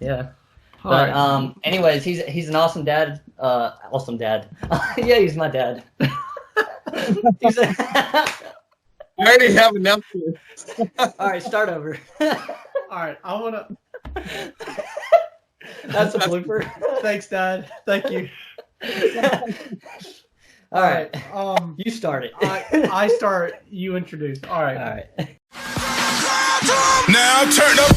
Yeah. All But right. anyways, he's an awesome dad. Awesome dad. Yeah, he's my dad. He's I already have enough. All right, start over. All right. I want to. That's a blooper. Thanks, Dad. Thank you. All right. You start it. I start. You introduce. All right. All right. Now turn up.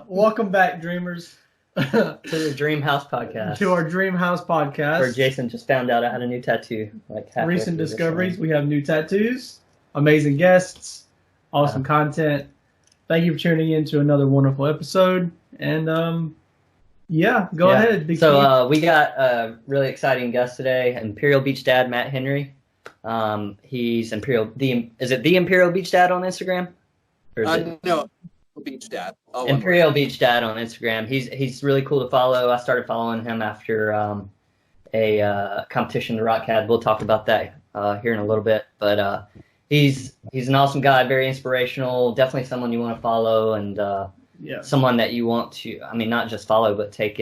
Welcome back, dreamers, To the Dream House podcast. to our Dream House podcast. Where Jason just found out I had a new tattoo. Like halfway Recent through this discoveries. one. We have new tattoos, amazing guests, awesome content. Thank you for tuning in to another wonderful episode. And go ahead. Big So we got a really exciting guest today, Imperial Beach Dad Matt Henry. He's is it the Imperial Beach Dad on Instagram? Or is it No, Beach Dad. Oh, Imperial Beach Dad on Instagram? He's really cool to follow. I started following him after a competition to Rock Cad. We'll talk about that here in a little bit. But he's an awesome guy, very inspirational. Definitely someone you want to follow, and someone that you want to, not just follow, but take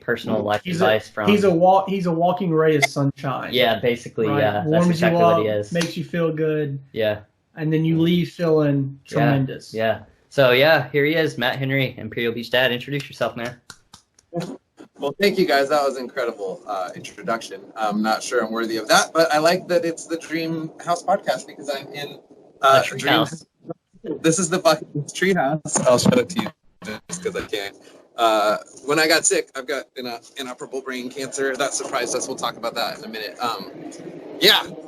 personal life advice from. He's a walking ray of sunshine. Yeah, basically, right? yeah. That's Warms exactly you up, what he is. makes you feel good. Yeah. And then you leave feeling tremendous. Yeah. So, yeah, here he is, Matt Henry, Imperial Beach Dad. Introduce yourself, man. Well, thank you guys. That was an incredible introduction. I'm not sure I'm worthy of that, but I like that it's the Dream House podcast because I'm in Tree House. This is the bucket tree house. I'll show it to you just because I can. When I got sick, I've got inoperable brain cancer. That surprised us. We'll talk about that in a minute.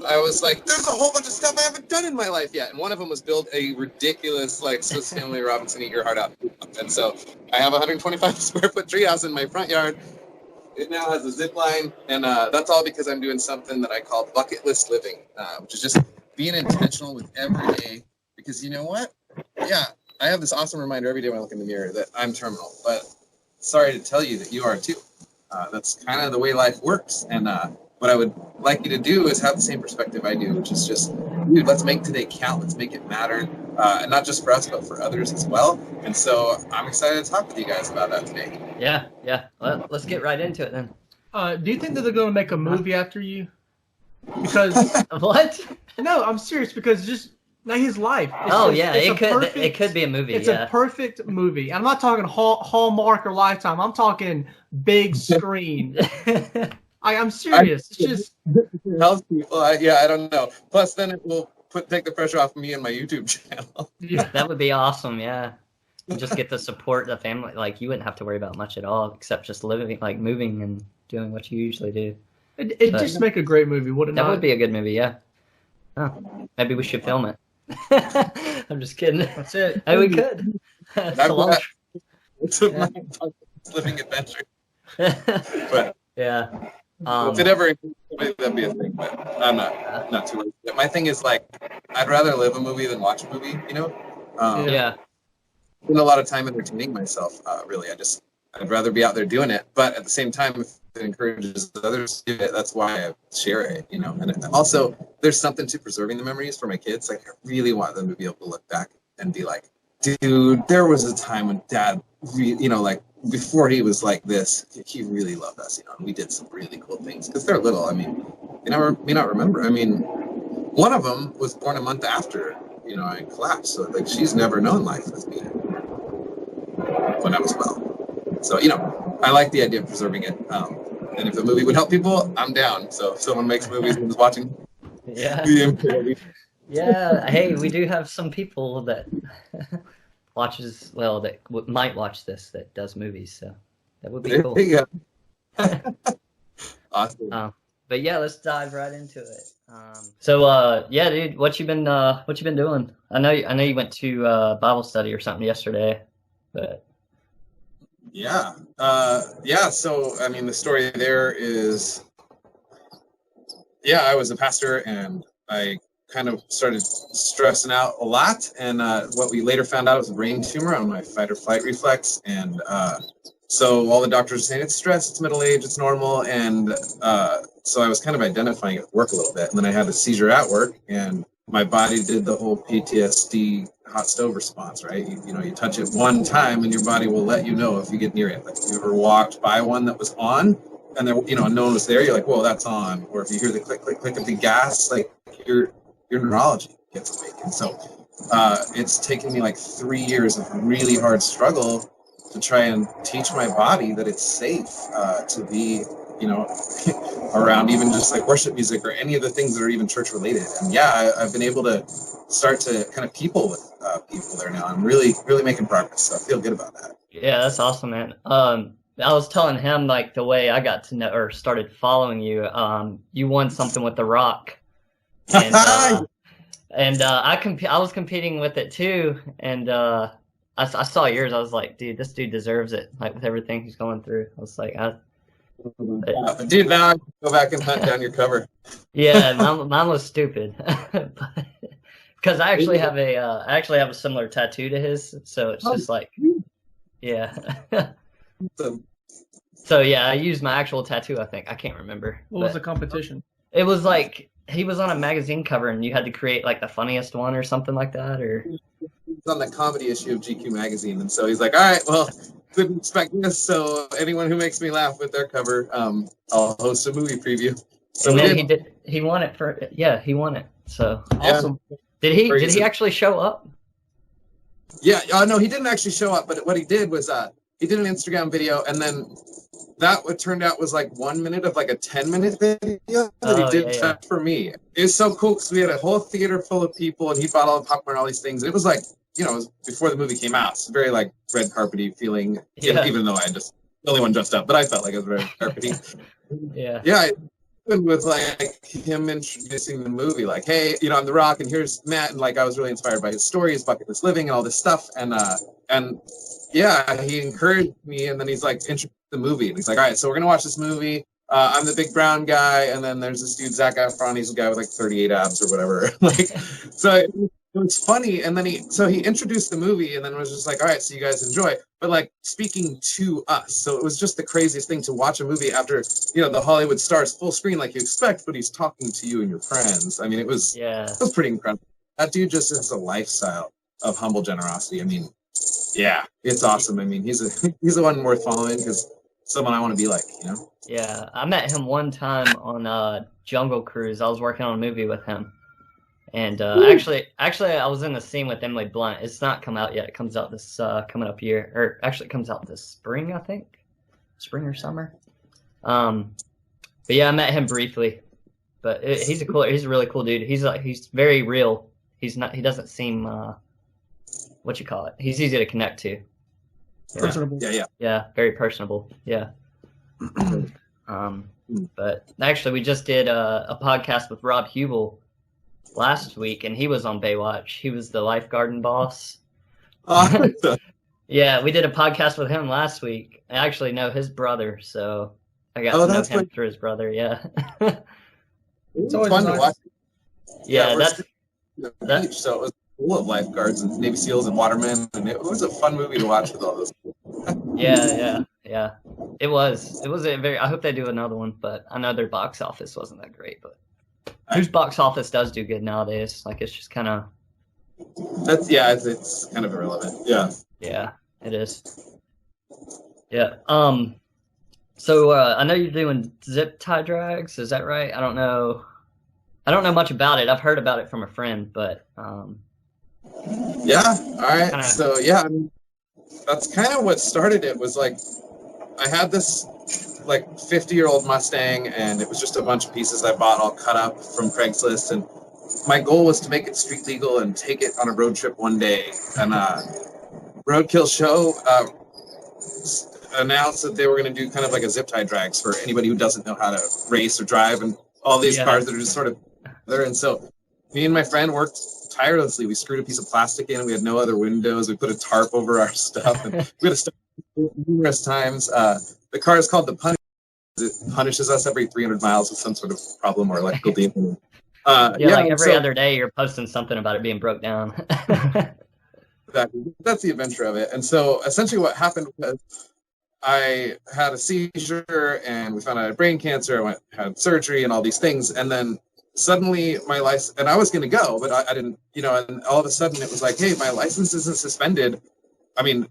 I was like, there's a whole bunch of stuff I haven't done in my life yet. And one of them was build a ridiculous, Swiss Family Robinson Eat Your Heart Out. And so I have a 125 square foot treehouse in my front yard. It now has a zip line. And that's all because I'm doing something that I call bucket list living, which is just being intentional with every day. Because you know what? Yeah, I have this awesome reminder every day when I look in the mirror that I'm terminal. But sorry to tell you that you are too. That's kind of the way life works. And what I would like you to do is have the same perspective I do, which is just, dude, let's make today count. Let's make it matter. And not just for us, but for others as well. And so I'm excited to talk with you guys about that today. Yeah. Well, let's get right into it then. Do you think that they're going to make a movie after you? Because What? no, I'm serious. Because just like his life. It could be a movie. It's a perfect movie. I'm not talking Hallmark or Lifetime. I'm talking big screen. I'm serious. It's just Helps people. I don't know. Plus, then it will take the pressure off me and my YouTube channel. That would be awesome. Yeah. And just get the support of the family. Like you wouldn't have to worry about much at all, except just living, like moving and doing what you usually do. it just make a great movie, wouldn't it? That would be a good movie. Yeah. Oh, maybe we should film it. I'm just kidding. That's it. Hey, we could. It's a long It's a living adventure. But yeah. if it ever that'd be a thing, but I'm not too late. My thing is I'd rather live a movie than watch a movie, Yeah. Spend a lot of time entertaining myself, really. I'd rather be out there doing it, but at the same time, if it encourages others to do it, that's why I share it, and also there's something to preserving the memories for my kids. I really want them to be able to look back and be like, dude, there was a time when Dad, before he was like this, he really loved us, and we did some really cool things because they're little. They may not remember. One of them was born a month after, I collapsed. So she's never known life with me when I was well. So, I like the idea of preserving it. And if the movie would help people, I'm down. So if someone makes movies and is watching, Yeah. the Yeah. Hey, we do have some people that might watch this that does movies. So that would be cool. There you go. Awesome. But yeah, let's dive right into it. Dude, what you been doing? I know you went to Bible study or something yesterday, but Yeah. So, the story there is, I was a pastor and I kind of started stressing out a lot. And what we later found out was a brain tumor on my fight or flight reflex. And so all the doctors were saying it's stress, it's middle age, it's normal. And so I was kind of identifying it at work a little bit. And then I had a seizure at work and my body did the whole PTSD hot stove response, right? You touch it one time and your body will let you know if you get near it. Like, if you ever walked by one that was on and there, no one was there, you're like, whoa, that's on. Or if you hear the click, click, click of the gas, like your neurology gets awakened. So it's taken me like 3 years of really hard struggle to try and teach my body that it's safe to be, around even just like worship music or any of the things that are even church related. And yeah, I've been able to start to kind of people with people there now. I'm really, really making progress. So I feel good about that. Yeah, that's awesome, man. I was telling him like the way I got to know or started following you. You won something with The Rock, and I was competing with it too, and I saw yours. I was like, dude, this dude deserves it. Like with everything he's going through, I was like, dude, now I can go back and hunt down your cover. Yeah, mine was stupid, because I actually have a similar tattoo to his, so it's just like, yeah. So yeah, I used my actual tattoo. I think I can't remember. What was the competition? It was like he was on a magazine cover, and you had to create like the funniest one or something like that, or. He's on the comedy issue of GQ magazine, and so he's like, all right, well, didn't expect this, so anyone who makes me laugh with their cover, I'll host a movie preview. So and then he won it he won it. So awesome. Did he actually show up? Yeah, no, he didn't actually show up, but what he did was he did an Instagram video, and then that what turned out was like 1 minute of like a 10-minute video that he did for me. It was so cool because we had a whole theater full of people, and he bought all the popcorn, all these things. And it was like, it was before the movie came out. It's very like red carpety feeling, even though I just the only one dressed up, but I felt like it was very carpety. Yeah. Yeah. With like him introducing the movie, like, hey, I'm The Rock, and here's Matt, and like I was really inspired by his story, his bucket list living, and all this stuff, and yeah, he encouraged me, and then he's like introduced the movie, and he's like, all right, so we're gonna watch this movie. I'm the big brown guy, and then there's this dude Zac Efron. He's a guy with like 38 abs or whatever. Like, so it was funny, and then he introduced the movie, and then was just like, all right, so you guys enjoy, but like speaking to us. So it was just the craziest thing to watch a movie after the Hollywood stars full screen like you expect, but he's talking to you and your friends. I mean, it was pretty incredible. That dude just has a lifestyle of humble generosity. I mean, yeah, it's awesome. I mean, he's the one worth following because someone I want to be like, Yeah, I met him one time on Jungle Cruise. I was working on a movie with him, and actually, I was in the scene with Emily Blunt. It's not come out yet. It comes out this coming up year, or actually, it comes out this spring, I think, spring or summer. But yeah, I met him briefly. But he's a really cool dude. He's very real. He doesn't seem what you call it. He's easy to connect to. Personable. Yeah, very personable. Yeah. But actually, we just did a podcast with Rob Hubel last week, and he was on Baywatch. He was the lifeguarding boss. Yeah, we did a podcast with him last week. I actually know his brother, so I got to know him through his brother. Yeah. It's always fun to watch. Yeah, that's beach, so it was full of lifeguards and Navy SEALs and watermen, and it was a fun movie to watch with all those people. Yeah. It was a very. I hope they do another one, but I know their box office wasn't that great. But whose box office does do good nowadays? Like, it's just kind of. It's kind of irrelevant. Yeah. Yeah, it is. Yeah. So I know you're doing zip tie drags. Is that right? I don't know much about it. I've heard about it from a friend, but. Yeah. All right. So yeah, I mean, that's kind of what started it. Was like, I had this like 50-year-old Mustang, and it was just a bunch of pieces I bought all cut up from Craigslist, and my goal was to make it street legal and take it on a road trip one day. And Roadkill Show announced that they were going to do kind of like a zip tie drags for anybody who doesn't know how to race or drive, and all these cars that are just sort of there. And so me and my friend worked tirelessly. We screwed a piece of plastic in, and we had no other windows. We put a tarp over our stuff, and we had to stop numerous times. The car is called the Punish. It punishes us every 300 miles with some sort of problem or electrical demon. Like every other day you're posting something about it being broke down. Exactly. That's the adventure of it. And so essentially what happened was I had a seizure, and we found out I had brain cancer. I had surgery and all these things. And then suddenly my license, and I was going to go, but I didn't, and all of a sudden it was like, hey, my license isn't suspended. I mean,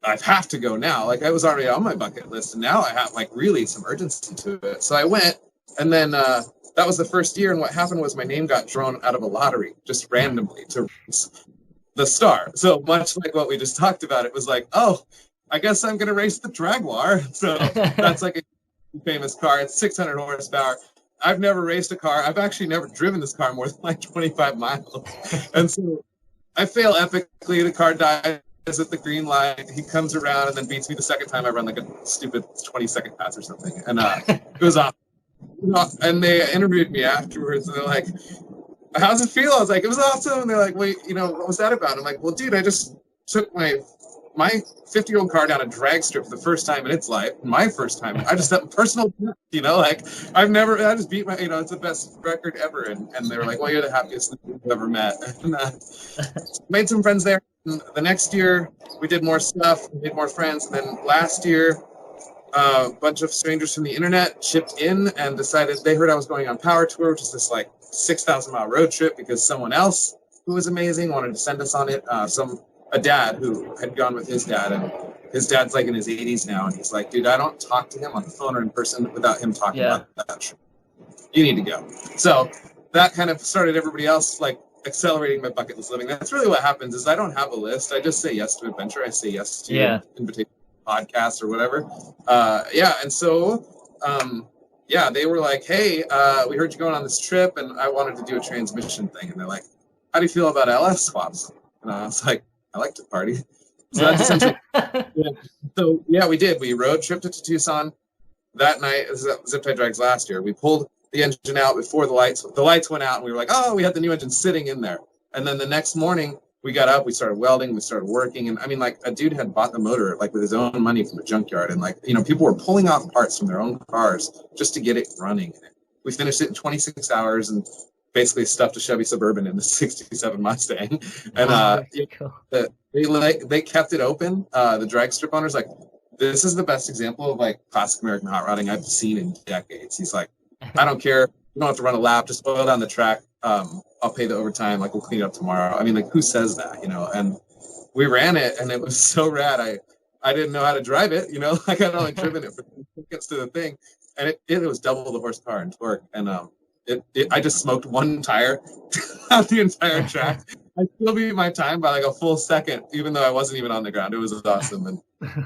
I have to go now. Like, I was already on my bucket list, and now I have like really some urgency to it. So I went, and then that was the first year. And what happened was my name got drawn out of a lottery just randomly to race the Star. So much like what we just talked about, it was like, oh, I guess I'm going to race the Jaguar. So that's like a famous car. It's 600 horsepower. I've never raced a car. I've actually never driven this car more than like 25 miles. And so I fail epically. The car dies at the green light. He comes around and then beats me the second time. I run like a stupid 20-second pass or something. And it was awesome. And they interviewed me afterwards, and they're like, how's it feel? I was like, it was awesome. And they're like, wait, what was that about? I'm like, well, dude, I just took my 50-year-old car down a drag strip for the first time in its life. My first time. I just had personal, like I just beat it's the best record ever. And they were like, well, you're the happiest we've ever met. And made some friends there. And the next year we did more stuff, we made more friends. And then last year, a bunch of strangers from the internet chipped in and decided they heard I was going on Power Tour, which is this like 6,000-mile road trip, because someone else who was amazing wanted to send us on it. A dad who had gone with his dad, and his dad's like in his 80s now, and he's like, dude, I don't talk to him on the phone or in person without him talking about that trip. You need to go. So that kind of started everybody else like accelerating my bucket list living. That's really what happens is I don't have a list. I just say yes to adventure. I say yes to invitation podcasts or whatever. And so they were like, hey, we heard you going on this trip, and I wanted to do a transmission thing. And they're like, how do you feel about LS swaps? And I was like, I like to party. So that's essentially So we did. We road tripped it to Tucson that night. Zip Tie Drags last year. We pulled the engine out before the lights went out, and we were like, oh, we had the new engine sitting in there. And then the next morning we got up, we started welding, we started working. And I mean, like, a dude had bought the motor like with his own money from a junkyard, and like, people were pulling off parts from their own cars just to get it running. We finished it in 26 hours and basically stuffed a Chevy Suburban in the 67 Mustang. And they kept it open. The drag strip owner's like, this is the best example of like classic American hot rodding I've seen in decades. He's like, I don't care. You don't have to run a lap. Just oil down the track. I'll pay the overtime. Like, we'll clean it up tomorrow. I mean, like, who says that, And we ran it, and it was so rad. I didn't know how to drive it, Like, I'd only driven it for 10 seconds to the thing. And it was double the horsepower and torque. And I just smoked one tire on the entire track. I still beat my time by like a full second, even though I wasn't even on the ground. It was awesome. And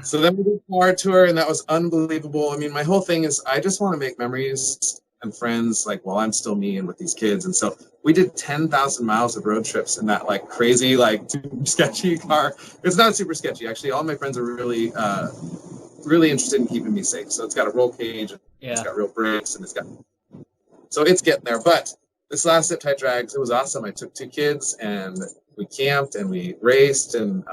so then we did Power Tour, and that was unbelievable. I mean, my whole thing is I just want to make memories and friends like while I'm still me and with these kids. And so we did 10,000 miles of road trips in that like crazy, like super sketchy car. It's not super sketchy, actually. All my friends are really, really interested in keeping me safe. So it's got a roll cage, and it's got real brakes, and so it's getting there. But this last Zip Tie Drags, it was awesome. I took 2 kids, and we camped, and we raced, and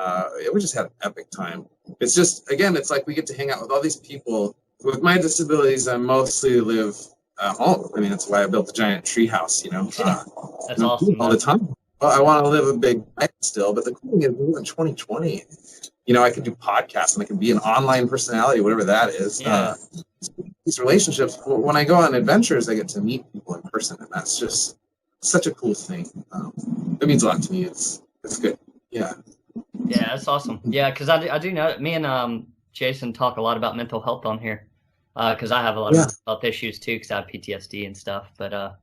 we just had an epic time. It's just, again, it's like we get to hang out with all these people. With my disabilities, I mostly live at home. I mean, that's why I built the giant tree house, That's awesome. All the time. Well, I want to live a big life still, but the cool thing is we live in 2020. I can do podcasts, and I can be an online personality, whatever that is. These relationships, when I go on adventures, I get to meet people in person, and that's just such a cool thing. It means a lot to me. It's good. Yeah, that's awesome. Yeah, because I do know me and Jason talk a lot about mental health on here, because I have a lot of health issues too, because I have PTSD and stuff. But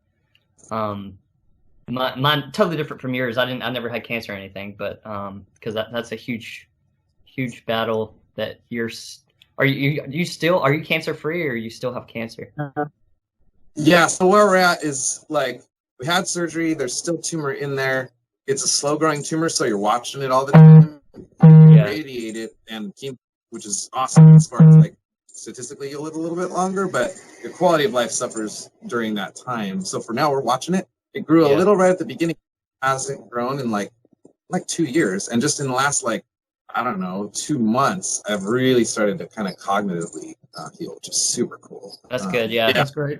mine totally different from yours. I never had cancer or anything, but because that's a huge battle that you're. Are you cancer free, or you still have cancer? Yeah. So where we're at is like we had surgery. There's still tumor in there. It's a slow growing tumor, so you're watching it all the time. Radiate it and chemo, which is awesome as far as like statistically you'll live a little bit longer, but your quality of life suffers during that time. So for now, we're watching it. It grew a little right at the beginning. It hasn't grown in like 2 years, and just in the last 2 months, I've really started to kind of cognitively heal, which is super cool. That's good. Yeah, that's great.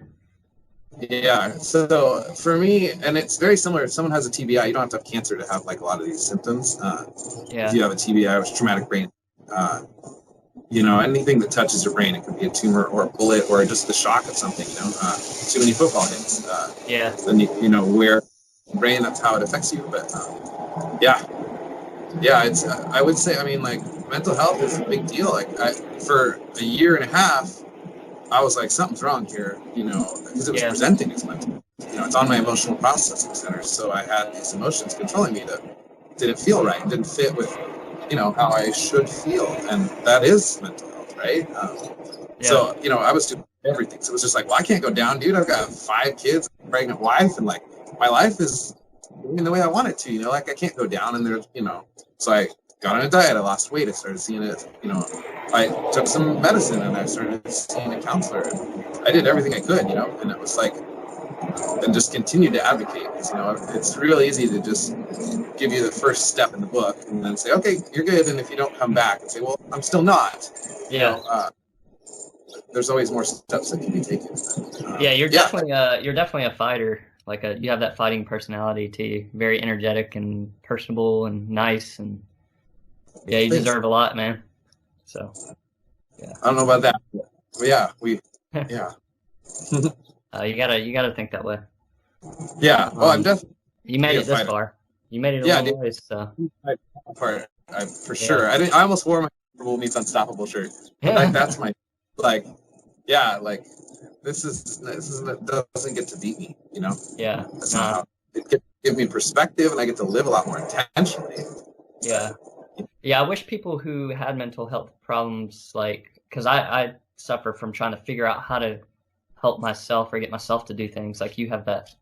Yeah. So for me, and it's very similar. If someone has a TBI, you don't have to have cancer to have like a lot of these symptoms. If you have a TBI, which is traumatic brain anything that touches your brain. It could be a tumor or a bullet or just the shock of something, too many football hits. Then, where brain, that's how it affects you. But it's, I would say, mental health is a big deal. For a year and a half, I was like, something's wrong here, because it was presenting as mental. It's on my emotional processing center. So I had these emotions controlling me that didn't feel right, didn't fit with, how I should feel. And that is mental health, right? So, I was doing everything. So it was just like, well, I can't go down, dude. I've got 5 kids, a pregnant wife, and like, my life is going the way I want it to, I can't go down and there's, so I got on a diet, I lost weight, I started seeing it, I took some medicine and I started seeing a counselor. And I did everything I could, and it was like, and just continue to advocate. It's real easy to just give you the first step in the book and then say, okay, you're good. And if you don't come back and say, well, I'm still not. There's always more steps that can be taken. You're definitely a fighter. You have that fighting personality to you. Very energetic and personable and nice, and you deserve a lot, man. So I don't know about that, but you gotta think that way. I'm definitely. You made it this far. You made it a long ways. So for sure. I almost wore my Super Bowl Meets Unstoppable shirt. That's my this doesn't get to beat me. That's not how it gives me perspective, and I get to live a lot more intentionally. I wish people who had mental health problems, because I suffer from trying to figure out how to help myself or get myself to do things. Like, you have that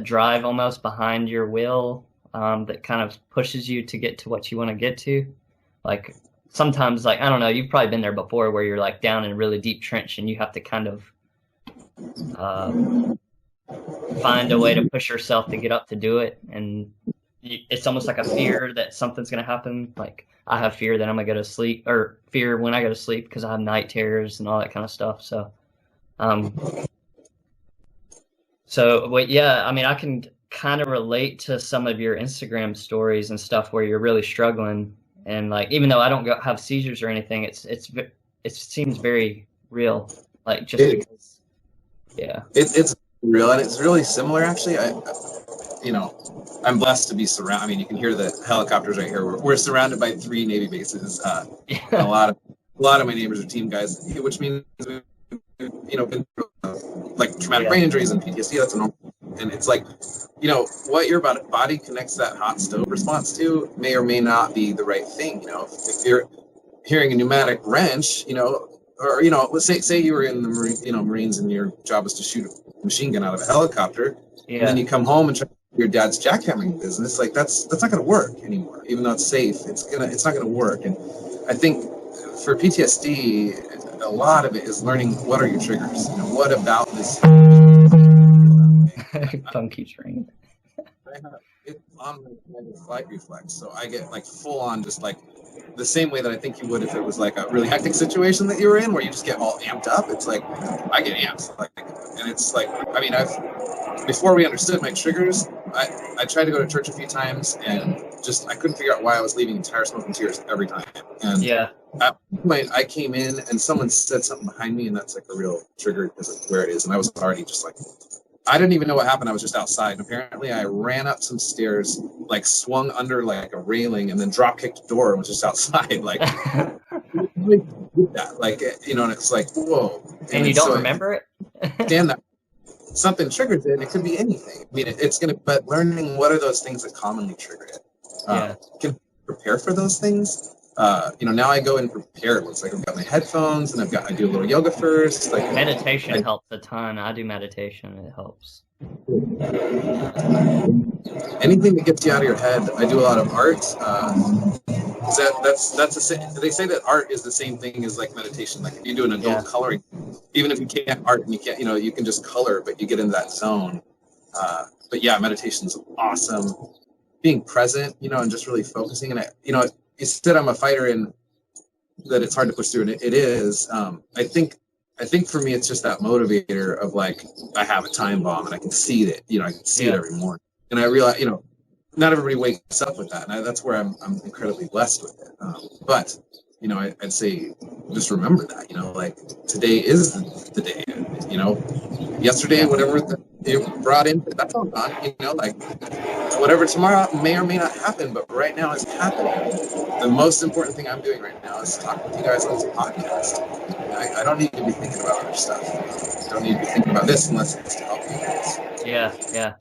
drive almost behind your will, that kind of pushes you to get to what you want to get to. Like, sometimes, I don't know, you've probably been there before, where you're down in a really deep trench and you have to kind of find a way to push yourself to get up to do it. And it's almost like a fear that something's going to happen. Like, I have fear that I'm going to go to sleep, or fear when I go to sleep, because I have night terrors and all that kind of stuff. So, I can kind of relate to some of your Instagram stories and stuff where you're really struggling. And even though I don't have seizures or anything, it seems very real. Because, it's real, and it's really similar, actually. I'm blessed to be surrounded. You can hear the helicopters right here. We're surrounded by 3 Navy bases. A lot of my neighbors are team guys, which means we've been through, traumatic brain injuries and PTSD. That's a normal. And it's what your body connects that hot stove response to may or may not be the right thing. If you're hearing a pneumatic wrench, or let's say you were in the Marines, and your job was to shoot a machine gun out of a helicopter, and then you come home and try your dad's jackhammering business. That's not going to work anymore. Even though it's safe, it's not going to work. And I think for PTSD, a lot of it is learning, what are your triggers. What about this? Phone keeps ringing. I have it on my flight reflex, so I get full on, just the same way that I think you would if it was a really hectic situation that you were in, where you just get all amped up. It's I get amped, and it's before we understood my triggers, I tried to go to church a few times, and I couldn't figure out why I was leaving entire smoke and tears every time. And at one point, I came in and someone said something behind me, and that's a real trigger because of where it is. And I was already just I didn't even know what happened. I was just outside, and apparently I ran up some stairs, swung under a railing, and then drop kicked a door and was just outside. And it's whoa. And you don't remember it? Damn, that something triggers it, and it could be anything. But learning what are those things that commonly trigger it. Can prepare for those things. Now I go in prepared. It's I've got my headphones, and I do a little yoga first. Meditation helps a ton. I do meditation, and it helps. Anything that gets you out of your head. I do a lot of art. They say that art is the same thing as meditation. If you do an adult coloring, even if you can't art and you can't, you can just color, but you get into that zone. Meditation's awesome. Being present, and just really focusing. And you said I'm a fighter, and that it's hard to push through, and it is. I think for me, it's just that motivator of I have a time bomb, and I can see it. I can see it every morning, and I realize, not everybody wakes up with that, and that's where I'm incredibly blessed with it. But I'd say just remember that, like today is the day, yesterday, whatever it brought in, that's all gone, like whatever tomorrow may or may not happen, but right now it's happening. The most important thing I'm doing right now is talking with you guys on this podcast. I don't need to be thinking about other stuff. I don't need to be thinking about this unless it's to help you guys. Yeah.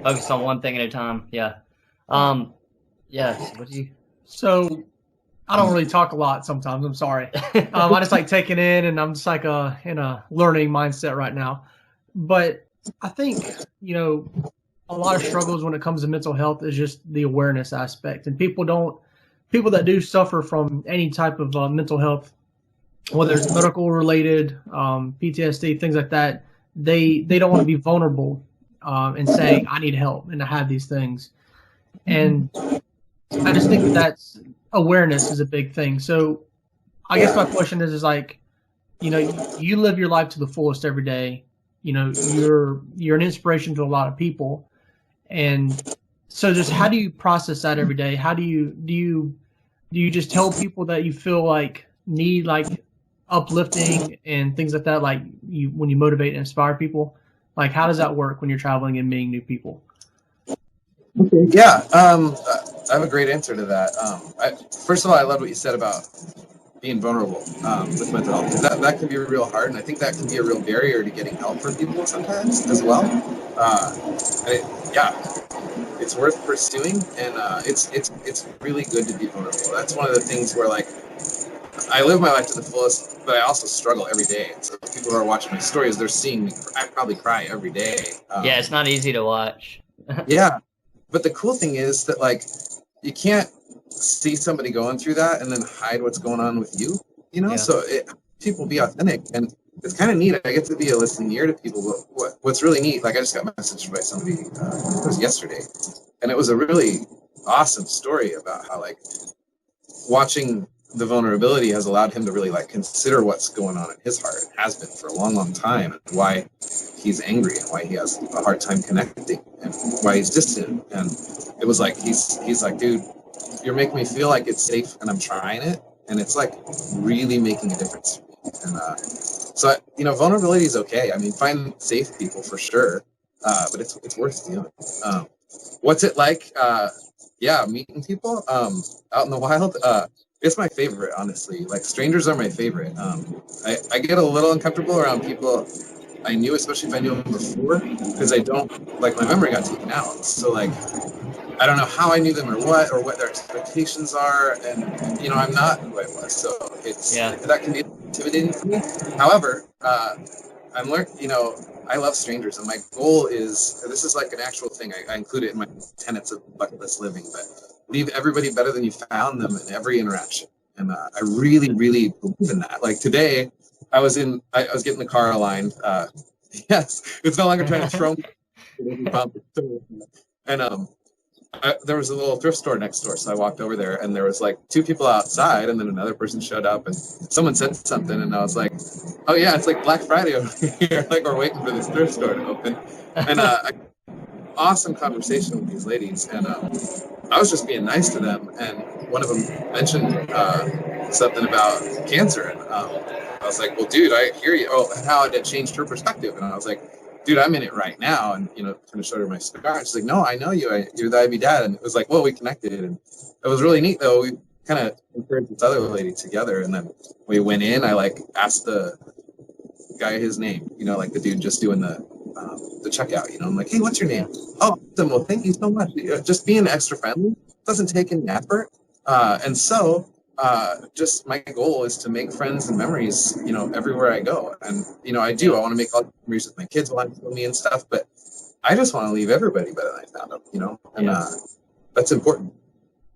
Focus on one thing at a time. Yeah. What do you? So I don't really talk a lot sometimes. I'm sorry. I just like taking in, and I'm just like in a learning mindset right now. But I think, a lot of struggles when it comes to mental health is just the awareness aspect. And people that do suffer from any type of mental health, whether it's medical related, PTSD, things like that, they don't want to be vulnerable and saying, I need help and I have these things. And I just think that's awareness is a big thing. So I guess my question is like, you live your life to the fullest every day. You're an inspiration to a lot of people. And so just how do you process that every day? How do you just tell people that you feel like need like uplifting and things like that, like when you motivate and inspire people? Like, how does that work when you're traveling and meeting new people? Yeah, I have a great answer to that. First of all, I love what you said about being vulnerable with mental health. That can be real hard, and I think that can be a real barrier to getting help for people sometimes as well. It's worth pursuing, and it's really good to be vulnerable. That's one of the things where like I live my life to the fullest, but I also struggle every day. So people who are watching my stories, they're seeing me. I probably cry every day. It's not easy to watch. Yeah, but the cool thing is that like you can't see somebody going through that and then hide what's going on with you. So people be authentic, and it's kind of neat. I get to be a listening ear to people. What's really neat, like I just got messaged by somebody, it was yesterday, and it was a really awesome story about how like watching the vulnerability has allowed him to really like consider what's going on in his heart. It has been for a long, long time, and why he's angry and why he has a hard time connecting and why he's distant. And it was like, he's like, dude, you're making me feel like it's safe and I'm trying it. And it's like really making a difference. And so, vulnerability is okay. I mean, find safe people for sure. But it's worth doing. What's it like? Meeting people out in the wild. It's my favorite, honestly. Like strangers are my favorite. I get a little uncomfortable around people I knew, especially if I knew them before, because I don't like my memory got taken out. So like, I don't know how I knew them or what their expectations are, and I'm not who I was. So that can be intimidating for me. However, I'm learning. I love strangers, and my goal is, this is like an actual thing. I include it in my tenets of bucket list living, but leave everybody better than you found them in every interaction. And I really, really believe in that. Like today, I was getting the car aligned. Yes, it's no longer trying to throw me. And there was a little thrift store next door, so I walked over there, and there was like two people outside, and then another person showed up, and someone said something, and I was like, "Oh yeah, it's like Black Friday over here. Like we're waiting for this thrift store to open." And awesome conversation with these ladies, and I was just being nice to them, and one of them mentioned something about cancer, and I was like, "Well, dude, I hear you." Oh, and how it had changed her perspective, and I was like, "Dude, I'm in it right now," and kind of showed her my scar. She's like, "No, I know you. You're the IB dad," and it was like, "Well, we connected," and it was really neat though. We kind of encouraged this other lady together, and then we went in. I like asked the guy his name, like the dude just doing the checkout. I'm like, "Hey, what's your name?" "Oh, awesome. Well, thank you so much." Just being extra friendly doesn't take any effort, and so. Just my goal is to make friends and memories, everywhere I go. And, I want to make all the memories with my kids while I'm with me and stuff, but I just want to leave everybody better than I found them, and that's important.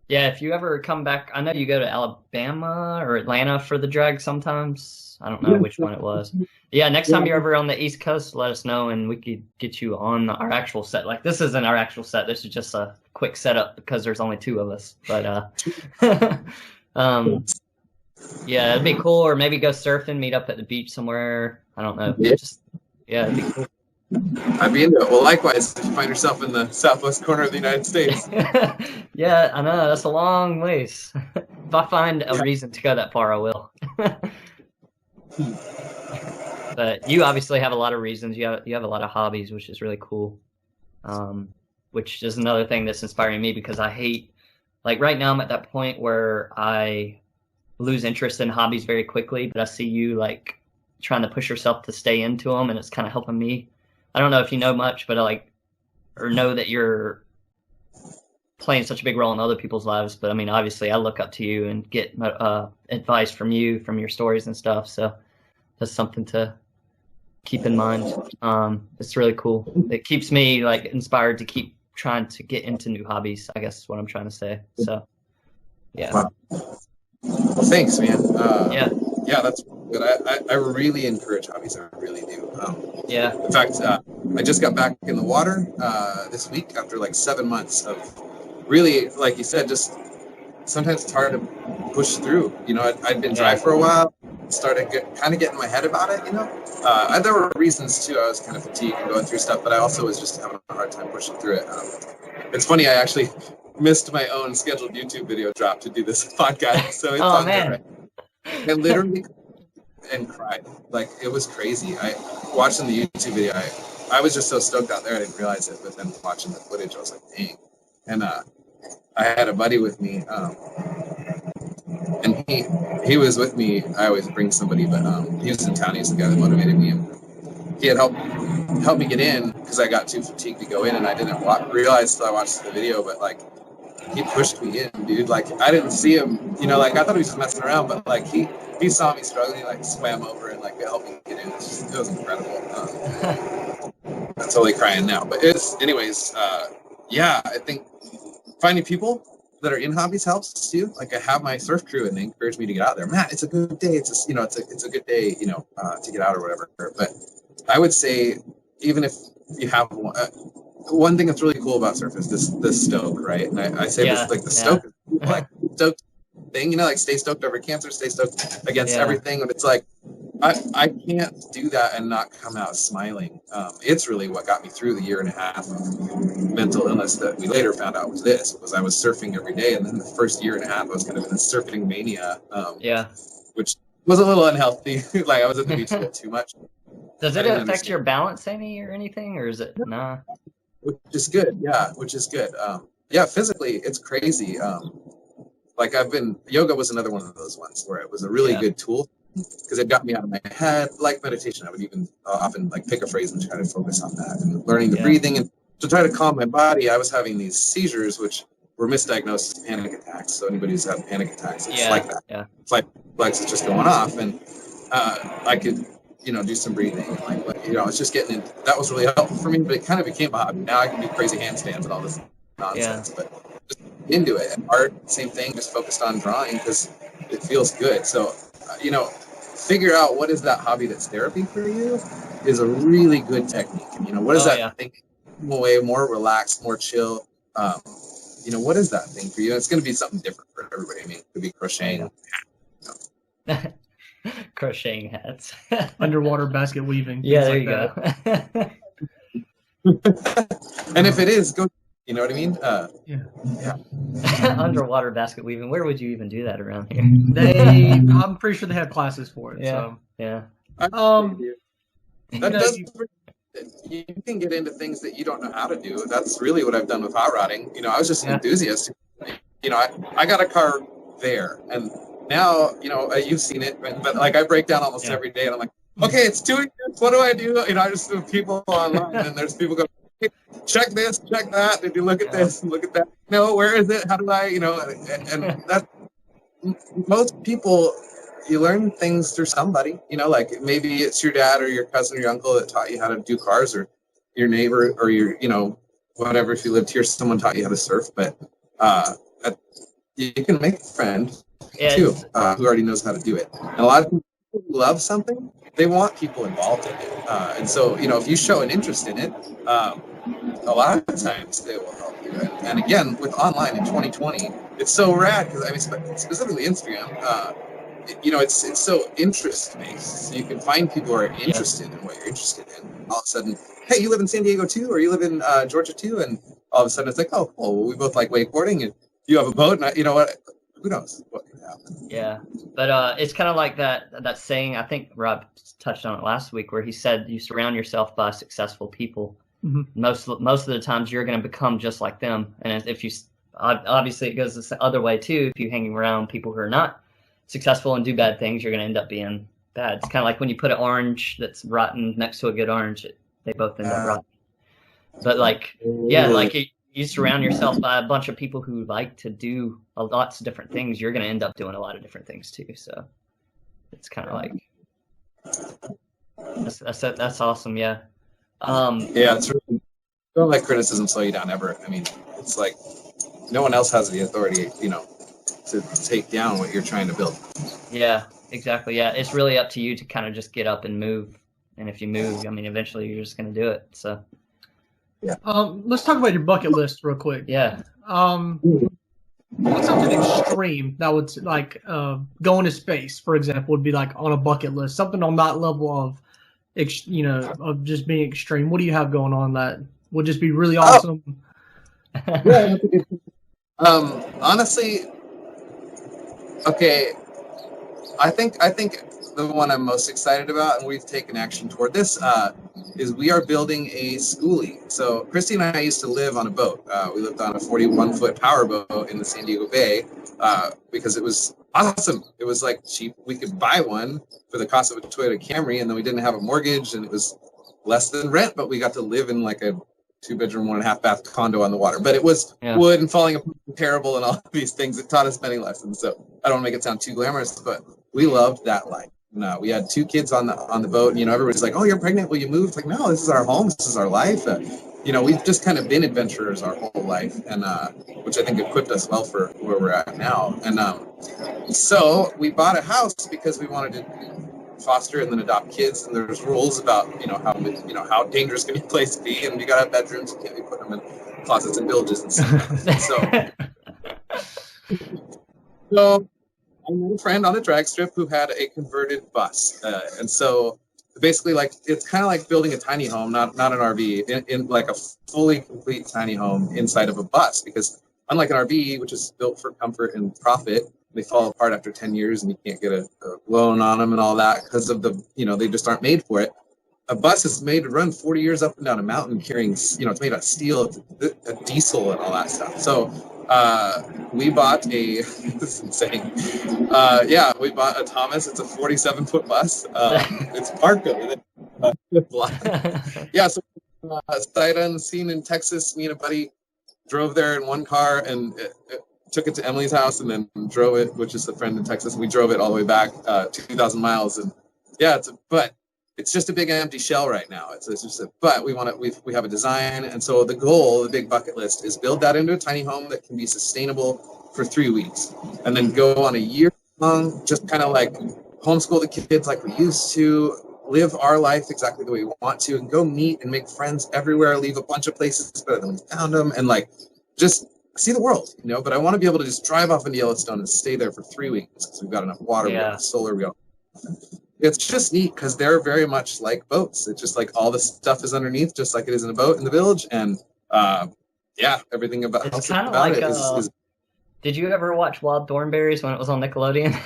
Yeah, if you ever come back, I know you go to Alabama or Atlanta for the drag sometimes. I don't know which one it was. Yeah, next time you're ever on the East Coast, let us know, and we could get you on our actual set. Like, this isn't our actual set. This is just a quick setup because there's only two of us. But, yeah, it'd be cool. Or maybe go surfing, meet up at the beach somewhere. I don't know. It'd be cool. I'd be into it. Well, likewise, if you find yourself in the southwest corner of the United States. Yeah, I know. That's a long ways. If I find a reason to go that far, I will. But you obviously have a lot of reasons. You have a lot of hobbies, which is really cool. Which is another thing that's inspiring me, because I hate, like right now I'm at that point where I lose interest in hobbies very quickly, but I see you like trying to push yourself to stay into them, and it's kind of helping me. I don't know if you know much, but or know that you're playing such a big role in other people's lives. But I mean, obviously I look up to you and get advice from you, from your stories and stuff. So that's something to keep in mind. It's really cool. It keeps me like inspired to keep trying to get into new hobbies, I guess is what I'm trying to say. So yeah. Wow. Well, thanks, man. Yeah, that's good. I really encourage hobbies. I really do. Yeah. In fact, I just got back in the water this week after like 7 months of really, like you said, just sometimes it's hard to push through. You know, I'd been dry for a while, started kind of getting my head about it, you know. There were reasons too. I was kind of fatigued and going through stuff, but I also was just having a hard time pushing through it. It's funny, I actually missed my own scheduled YouTube video drop to do this podcast, so it's on there. Right? I literally and cried. Like, it was crazy. I watching the YouTube video, I was just so stoked out there, I didn't realize it, but then watching the footage, I was like, dang. And I had a buddy with me, and he was with me. I always bring somebody, but he was in town. He's the guy that motivated me, and he had helped me get in because I got too fatigued to go in, and I didn't realize till I watched the video, but like, he pushed me in, dude. Like, I didn't see him, you know, like I thought he was just messing around, but like he saw me struggling, like swam over and like helped me get in. It was incredible. I'm totally crying now, but anyways, yeah, I think finding people that are in hobbies helps too. Like, I have my surf crew, and they encourage me to get out there. Matt, it's a good day. It's a good day, you know, to get out or whatever. But I would say, even if you have one thing that's really cool about surf is this stoke, right? And I say this, like, the stoke is like stoked thing, you know, like stay stoked over cancer, stay stoked against everything. And it's like, I can't do that and not come out smiling. It's really what got me through the 1.5 years of mental illness that we later found out was I was surfing every day. And then the first 1.5 years, I was kind of in a surfing mania, which was a little unhealthy. Like, I was at the beach a little too much. Does it affect your balance any or anything, or is it nah? Which is good, yeah. Yeah, physically, it's crazy. Like, yoga was another one of those ones where it was a really good tool because it got me out of my head. Like meditation, I would even often like pick a phrase and try to focus on that, and learning the breathing and to try to calm my body. I was having these seizures, which were misdiagnosed as panic attacks. So anybody who's had panic attacks, it's like that. Yeah. It's like flags is just going off, and I could, you know, do some breathing, and like, you know, it's just getting in. That was really helpful for me, but it kind of became a hobby. Now I can do crazy handstands and all this nonsense, but just into it. And art, same thing, just focused on drawing because it feels good. So, you know, figure out what is that hobby that's therapy for you is a really good technique. And, you know, what is that thing? Way more relaxed, more chill. You know, what is that thing for you? It's going to be something different for everybody. I mean, it could be crocheting. Crocheting hats. Underwater basket weaving. Yeah, there you go. And if it is, go. You know what I mean? Underwater basket weaving. Where would you even do that around here? I'm pretty sure they have classes for it. Yeah. So. Yeah. You can get into things that you don't know how to do. That's really what I've done with hot rodding. You know, I was just an enthusiast. You know, I got a car there, and now, you know, you've seen it, but like, I break down almost every day, and I'm like, okay, it's 2 years. What do I do? You know, I just do people online, and there's people going, hey, check this, check that. Did you look at this and look at that? No, where is it? How do I, you know, and that, most people, you learn things through somebody, you know, like maybe it's your dad or your cousin or your uncle that taught you how to do cars, or your neighbor or your, you know, whatever. If you lived here, someone taught you how to surf, but you can make a friend too who already knows how to do it. And a lot of people who love something, they want people involved in it. And so, you know, if you show an interest in it, a lot of times they will help you. And again, with online in 2020, it's so rad because, I mean, specifically Instagram, you know, it's so interest-based. So you can find people who are interested in what you're interested in. All of a sudden, hey, you live in San Diego too, or you live in Georgia too, and all of a sudden it's like, oh, well, we both like wakeboarding, and you have a boat, and you know what? Who knows what can happen. Yeah, but it's kind of like that saying. I think Rob touched on it last week, where he said you surround yourself by successful people. Mm-hmm. Most of the times you're going to become just like them, and if you obviously it goes the other way too. If you hang around people who are not successful and do bad things, you're going to end up being bad. It's kind of like when you put an orange that's rotten next to a good orange, they both end up rotten. But like, yeah, like you surround yourself by a bunch of people who like to do lots of different things, you're going to end up doing a lot of different things too. So it's kind of like that's awesome. Yeah. Yeah, it's really, don't let criticism slow you down ever. I mean, it's like no one else has the authority, to take down what you're trying to build. Yeah, exactly. Yeah, it's really up to you to kind of just get up and move. And if you move, I mean, eventually you're just going to do it. So. Yeah. Let's talk about your bucket list real quick. Yeah. What's something extreme that would like going to space, for example, would be like on a bucket list? Something on that level of, of just being extreme. What do you have going on that would just be really awesome? Yeah. Honestly, okay. I think the one I'm most excited about, and we've taken action toward this, is we are building a schoolie. So Christy and I used to live on a boat. We lived on a 41-foot power boat in the San Diego Bay because it was awesome. It was like cheap. We could buy one for the cost of a Toyota Camry, and then we didn't have a mortgage, and it was less than rent, but we got to live in like a 2-bedroom, 1.5-bath condo on the water. But it was wood and falling apart and terrible and all of these things. It taught us many lessons. So I don't want to make it sound too glamorous, but we loved that life. No, we had 2 kids on the boat. And, everybody's like, "Oh, you're pregnant? Will you move?" It's like, no, this is our home. This is our life. We've just kind of been adventurers our whole life, and which I think equipped us well for where we're at now. And so we bought a house because we wanted to foster and then adopt kids. And there's rules about how dangerous can your place be, and you got to have bedrooms. You can't be putting them in closets and villages and stuff. So I met a friend on a drag strip who had a converted bus, and so basically, like, it's kind of like building a tiny home, not an RV, in like a fully complete tiny home inside of a bus. Because unlike an RV, which is built for comfort and profit, they fall apart after 10 years, and you can't get a loan on them and all that because of they just aren't made for it. A bus is made to run 40 years up and down a mountain carrying, it's made out of steel, a diesel and all that stuff. So we bought this is insane. We bought a Thomas. It's a 47-foot bus. It's Barco. So sight unseen in Texas. Me and a buddy drove there in one car and took it to Emily's house, and then drove it, which is a friend in Texas. We drove it all the way back 2,000 miles, and but it's just a big empty shell right now. But we have a design, and so the goal, the big bucket list, is build that into a tiny home that can be sustainable for 3 weeks, and then go on a year long, just kind of like homeschool the kids like we used to, live our life exactly the way we want to, and go meet and make friends everywhere, leave a bunch of places better than we found them, and like just see the world, But I want to be able to just drive off into Yellowstone and stay there for 3 weeks because we've got enough water, we got solar, it's just neat because they're very much like boats. It's just like all the stuff is underneath, just like it is in a boat in the village. And everything about it's kind of like it is. Did you ever watch Wild Thornberrys when it was on Nickelodeon?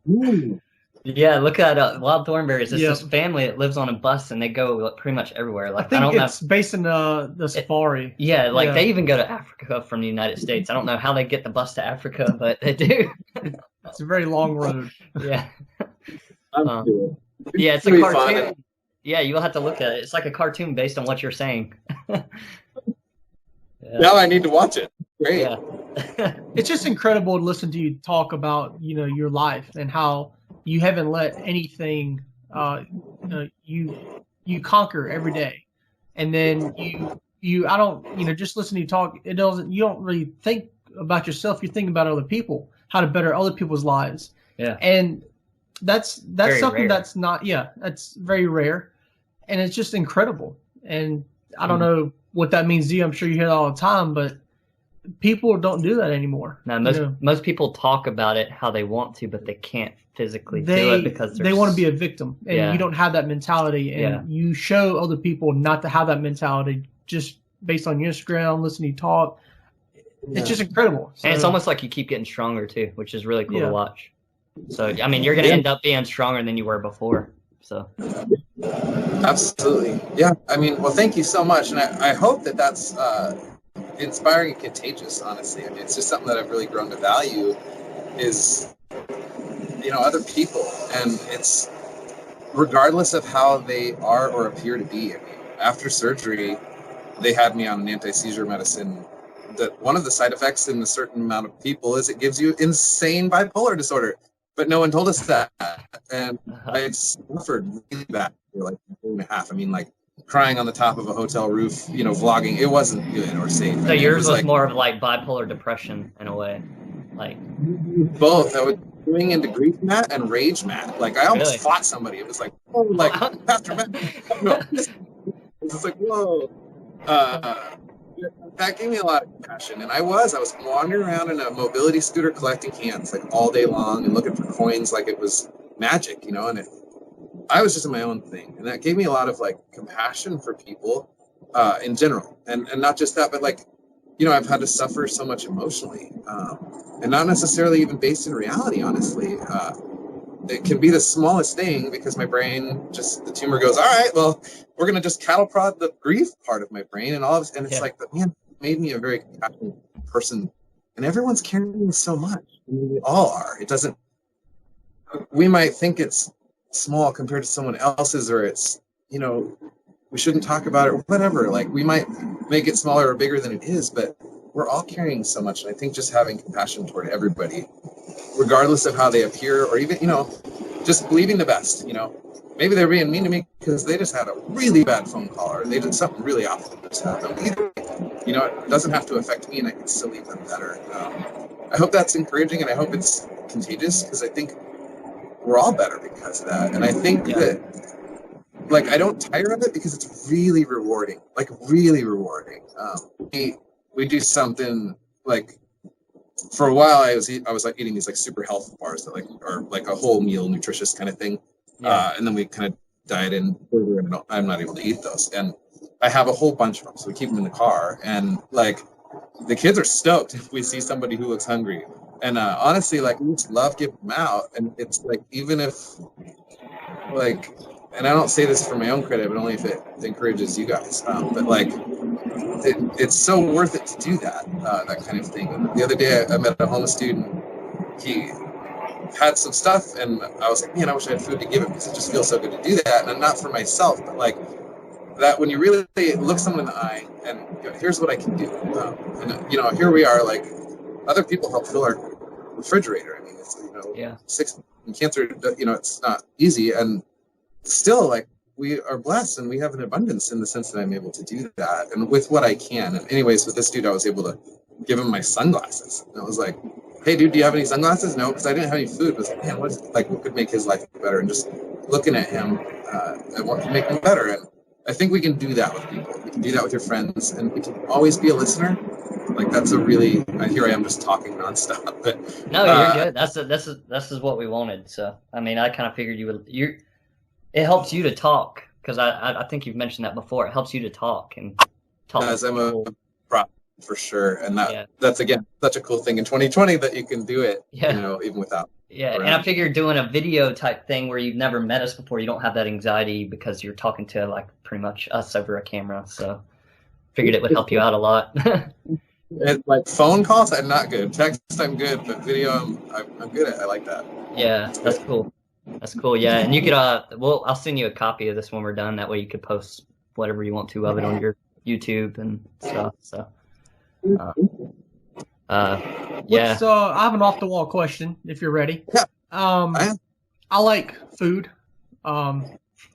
Ooh. Yeah, look that up. Wild Thornberrys. It's this family that lives on a bus, and they go pretty much everywhere. Like, I think it's based in the safari. They even go to Africa from the United States. I don't know how they get the bus to Africa, but they do. It's a very long road. Yeah. It's a cartoon. Fun. Yeah, you'll have to look at it. It's like a cartoon based on what you're saying. Now I need to watch it. Great. Yeah. It's just incredible to listen to you talk about, your life and how you haven't let anything you conquer every day. And then I don't, just listening to you talk, you don't really think about yourself. You're thinking about other people, how to better other people's lives. Yeah. And that's very something rare. That's not, that's very rare, and it's just incredible. And I don't know what that means to you. I'm sure you hear it all the time, but people don't do that anymore. No, most people talk about it how they want to, but they can't physically do it because they want to be a victim, and you don't have that mentality, and you show other people not to have that mentality just based on your Instagram, listening to you talk. It's just incredible. So, and it's almost like you keep getting stronger too, which is really cool Yeah. to watch. So, I mean, you're going to end up being stronger than you were before. So, Absolutely. Yeah. I mean, well, thank you so much. And I hope that that's inspiring and contagious, honestly. I mean, it's just something that I've really grown to value is, other people. And it's regardless of how they are or appear to be. I mean, after surgery, they had me on an anti-seizure medicine. That one of the side effects in a certain amount of people is it gives you insane bipolar disorder. But no one told us that. And I suffered really bad for like a year and a half. I mean, like crying on the top of a hotel roof, vlogging. It wasn't good or safe. So yours was more of like bipolar depression in a way. Like both. I was doing into grief mat and rage mat. Like I almost fought somebody. It was like, Pastor Matt. It was like, whoa. That gave me a lot of compassion, and I was wandering around in a mobility scooter collecting cans like all day long and looking for coins like it was magic, and I was just in my own thing, and that gave me a lot of like compassion for people in general, and not just that, but like I've had to suffer so much emotionally, and not necessarily even based in reality, honestly. It can be the smallest thing because my brain the tumor goes, all right, well, we're going to just cattle prod the grief part of my brain and all of this. And it's like, but man, it made me a very compassionate person, and everyone's carrying so much. I mean, we all are. We might think it's small compared to someone else's, or it's, we shouldn't talk about it or whatever. Like we might make it smaller or bigger than it is, but we're all carrying so much. And I think just having compassion toward everybody, regardless of how they appear, or even, just believing the best, maybe they're being mean to me because they just had a really bad phone call or they did something really awful that just happened. Either way, it doesn't have to affect me and I can still leave them better. I hope that's encouraging and I hope it's contagious because I think we're all better because of that. And I think that, like, I don't tire of it because it's really rewarding, like really rewarding. We do something like, for a while I was like eating these like super health bars that like are like a whole meal nutritious kind of thing. And then we kind of diet in further and I'm not able to eat those. And I have a whole bunch of them. So we keep them in the car and like the kids are stoked if we see somebody who looks hungry. And honestly, like we just love giving them out. And it's like, even if like, and I don't say this for my own credit, but only if it encourages you guys. But like, it's so worth it to do that, that kind of thing. And the other day I met a homeless student. He had some stuff, and I was like, man, I wish I had food to give him because it just feels so good to do that. And not for myself, but like that when you really look someone in the eye and here's what I can do. And here we are, like other people help fill our refrigerator. I mean, it's 6 cancer. It's not easy, and still like. We are blessed and we have an abundance in the sense that I'm able to do that and with what I can. And anyways, with this dude, I was able to give him my sunglasses. And I was like, hey dude, do you have any sunglasses? No, because I didn't have any food. I was like, man, what could make his life better? And just looking at him, I want to make him better. And I think we can do that with people. We can do that with your friends and we can always be a listener. Like that's a really, here I am just talking nonstop. But no, you're good. This is what we wanted. So, I mean, I kind of figured it helps you to talk because I think you've mentioned that before. It helps you to talk and talk. As I'm a prop for sure, and that's again such a cool thing in 2020 that you can do it. Even without. Yeah, and I figured doing a video type thing where you've never met us before, you don't have that anxiety because you're talking to like pretty much us over a camera. So, figured it would help you out a lot. Like phone calls, I'm not good. Text, I'm good, but video, I'm good at. I like that. Yeah, that's cool. That's cool, yeah. And you could, I'll send you a copy of this when we're done. That way you could post whatever you want to of it on your YouTube and stuff. So, yeah. So I have an off the wall question if you're ready. Yeah. I like food. I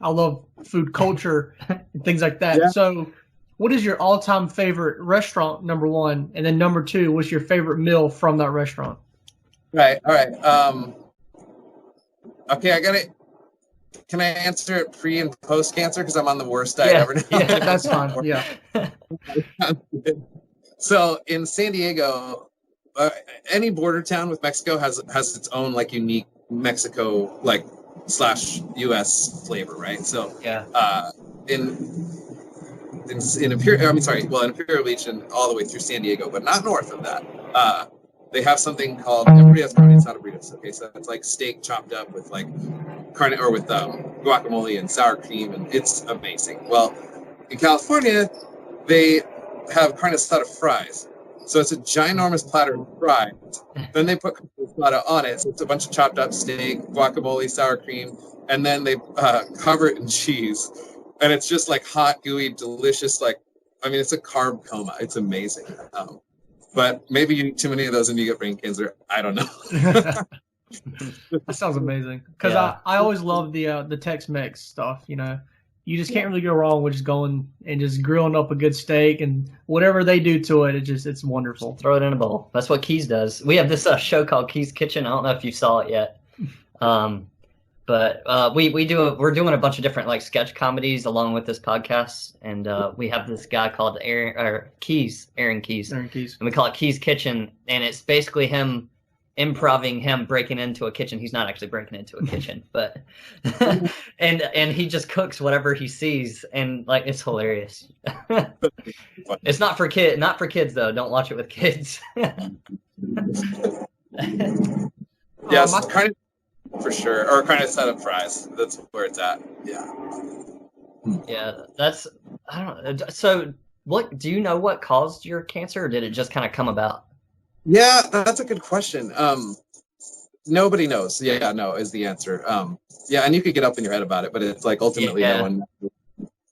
love food culture and things like that. Yeah. So, what is your all-time favorite restaurant? Number one, and then number two, what's your favorite meal from that restaurant? Right. All right. Okay, I got it. Can I answer it pre and post cancer? Because I'm on the worst diet ever now. Yeah, that's fine. Yeah. So in San Diego, any border town with Mexico has its own like unique Mexico like / US flavor, right? So in in Imperial, in Imperial Beach and all the way through San Diego, but not north of that. They have something called burritos carne asada burritos. Okay, so it's like steak chopped up with like carne or with guacamole and sour cream, and it's amazing. Well, in California, they have carne asada fries. So it's a ginormous platter of fries. Then they put carne asada on it. So it's a bunch of chopped up steak, guacamole, sour cream, and then they cover it in cheese. And it's just like hot, gooey, delicious. It's a carb coma. It's amazing. But maybe you eat too many of those and you get brain cancer. I don't know. That sounds amazing. Because I always love the Tex-Mex stuff. You know, you just can't really go wrong with just going and just grilling up a good steak and whatever they do to it. It's wonderful. Throw it in a bowl. That's what Keys does. We have this show called Keys Kitchen. I don't know if you saw it yet. But we're doing a bunch of different like sketch comedies along with this podcast, and we have this guy called Aaron Keys, and we call it Keys Kitchen, and it's basically him breaking into a kitchen. He's not actually breaking into a kitchen, but and he just cooks whatever he sees, and like it's hilarious. It's not for kids though. Don't watch it with kids. Yes, kind of. For sure, or kind of set up fries. That's where it's at. Yeah. Yeah, I don't know. So, what do you know? What caused your cancer, or did it just kind of come about? Yeah, that's a good question. Nobody knows. Yeah, no is the answer. Yeah, and you could get up in your head about it, but it's like ultimately no one.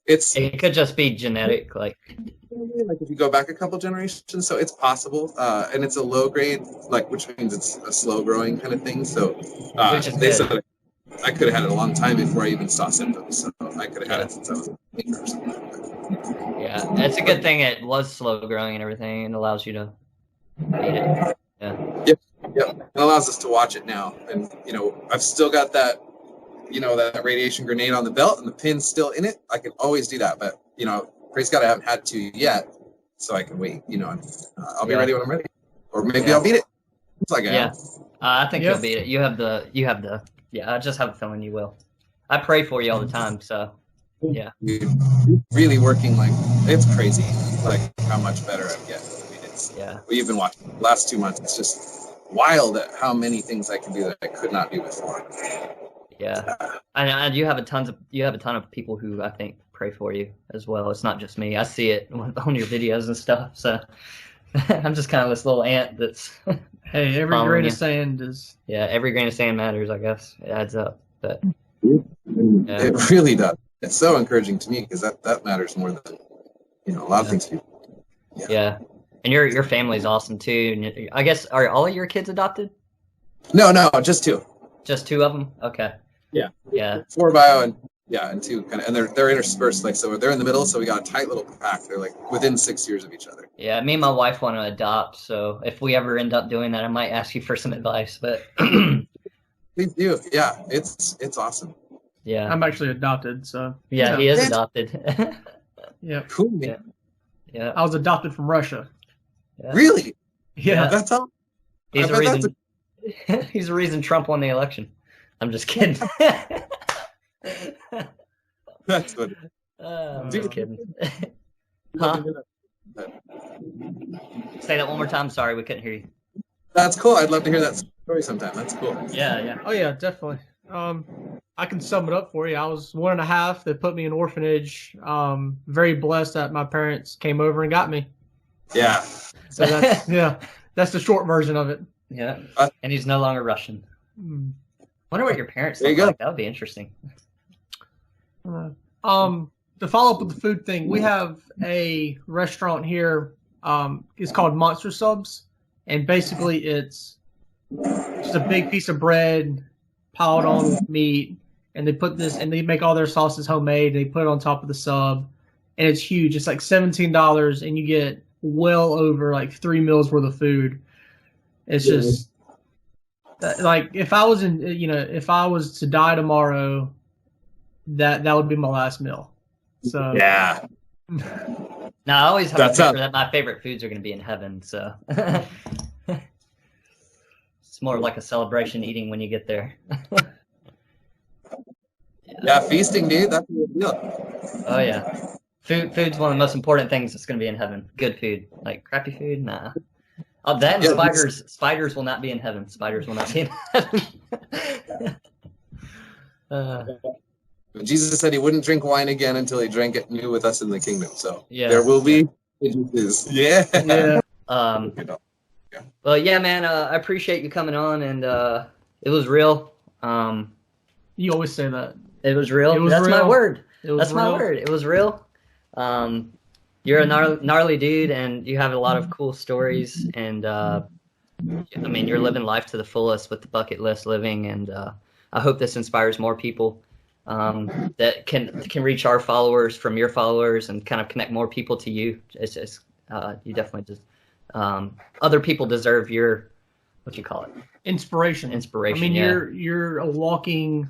It could just be genetic, like if you go back a couple generations, so it's possible, and it's a low grade, which means it's a slow growing kind of thing. So they said I could have had it a long time before I even saw symptoms. So I could have had it since I was a week or something. Yeah, it's a good thing it was slow growing and everything, and allows you to eat it. Yeah. Yep. It allows us to watch it now, and I've still got that. That radiation grenade on the belt and the pin's still in it. I can always do that, but praise God, I haven't had to yet, so I can wait. And I'll be ready when I'm ready, or maybe I'll beat it. It's like I think you'll beat it. You have the. Yeah, I just have a feeling you will. I pray for you all the time. So, yeah. Really working it's crazy, how much better I'm getting. We've been watching the last 2 months. It's just wild at how many things I can do that I could not do before. Yeah, and you have a ton of people who I think pray for you as well. It's not just me. I see it on your videos and stuff. So I'm just kind of this little ant that's. Hey, every grain of sand is. Yeah, every grain of sand matters. I guess it adds up. But it really does. It's so encouraging to me because that matters more than a lot of things to people. Yeah, and your family's awesome too. And I guess are all of your kids adopted? No, just two. Just two of them. Okay. Yeah. 4 bio and 2 kind of, and they're interspersed, so they're in the middle. So we got a tight little pack. They're within 6 years of each other. Yeah, me and my wife want to adopt. So if we ever end up doing that, I might ask you for some advice. But please do. Yeah, it's awesome. Yeah, I'm actually adopted. So yeah, he is adopted. Yeah. Cool. Man. Yeah. I was adopted from Russia. Yeah. Really? Yeah. That's all. He's the reason. He's the reason Trump won the election. I'm just kidding. That's what. I'm just kidding. Huh? Say that one more time. Sorry, we couldn't hear you. That's cool. I'd love to hear that story sometime. That's cool. Yeah. Oh yeah, definitely. I can sum it up for you. I was 1.5. They put me in orphanage. Very blessed that my parents came over and got me. Yeah. So that's the short version of it. Yeah. And he's no longer Russian. Wonder what your parents look like. That would be interesting. To follow up with the food thing, we have a restaurant here. It's called Monster Subs, and basically it's just a big piece of bread piled on with meat, and they put this, and they make all their sauces homemade. They put it on top of the sub, and it's huge. It's like $17, and you get well over 3 meals worth of food. It's just. If I was if I was to die tomorrow, that would be my last meal. So yeah. Now I always have a picture that my favorite foods are going to be in heaven. So it's more like a celebration eating when you get there. Yeah, feasting, dude. That's a good deal. Oh yeah. Food's one of the most important things that's going to be in heaven. Good food. Like crappy food, nah. That and spiders will not be in heaven. Spiders will not be in heaven. Jesus said he wouldn't drink wine again until he drank it new with us in the kingdom. So yeah, there will be. Yeah. Well, yeah, man. I appreciate you coming on, and it was real. You always say that. It was real. That's real. My word. That's real. My word. It was real. You're a gnarly dude, and you have a lot of cool stories. And I mean, you're living life to the fullest with the bucket list living. And I hope this inspires more people that can reach our followers from your followers and kind of connect more people to you. It's just you definitely just other people deserve your what you call it inspiration. I mean, you're a walking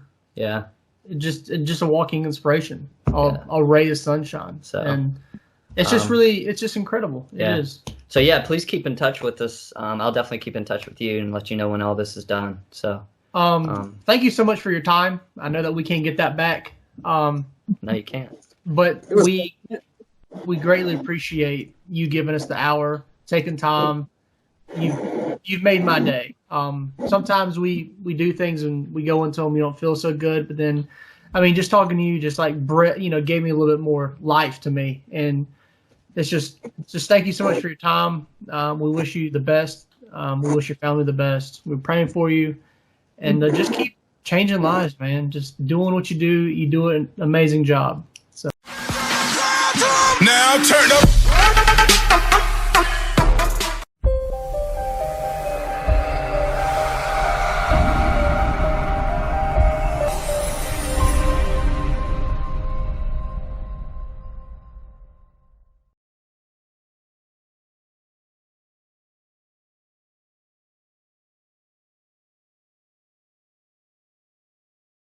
just a walking inspiration. A ray of sunshine. So and it's just it's just incredible. It is. So yeah, please keep in touch with us. I'll definitely keep in touch with you and let you know when all this is done. So. Thank you so much for your time. I know that we can't get that back. No, you can't. But we greatly appreciate you giving us the hour, taking time. You've made my day. Sometimes we do things and we go into them, we don't feel so good. But then, I mean, just talking to you, just like gave me a little bit more life to me. And it's just thank you so much for your time. We wish you the best. We wish your family the best. We're praying for you. And just keep changing lives, man. Just doing what you do. You do an amazing job. So now turn up.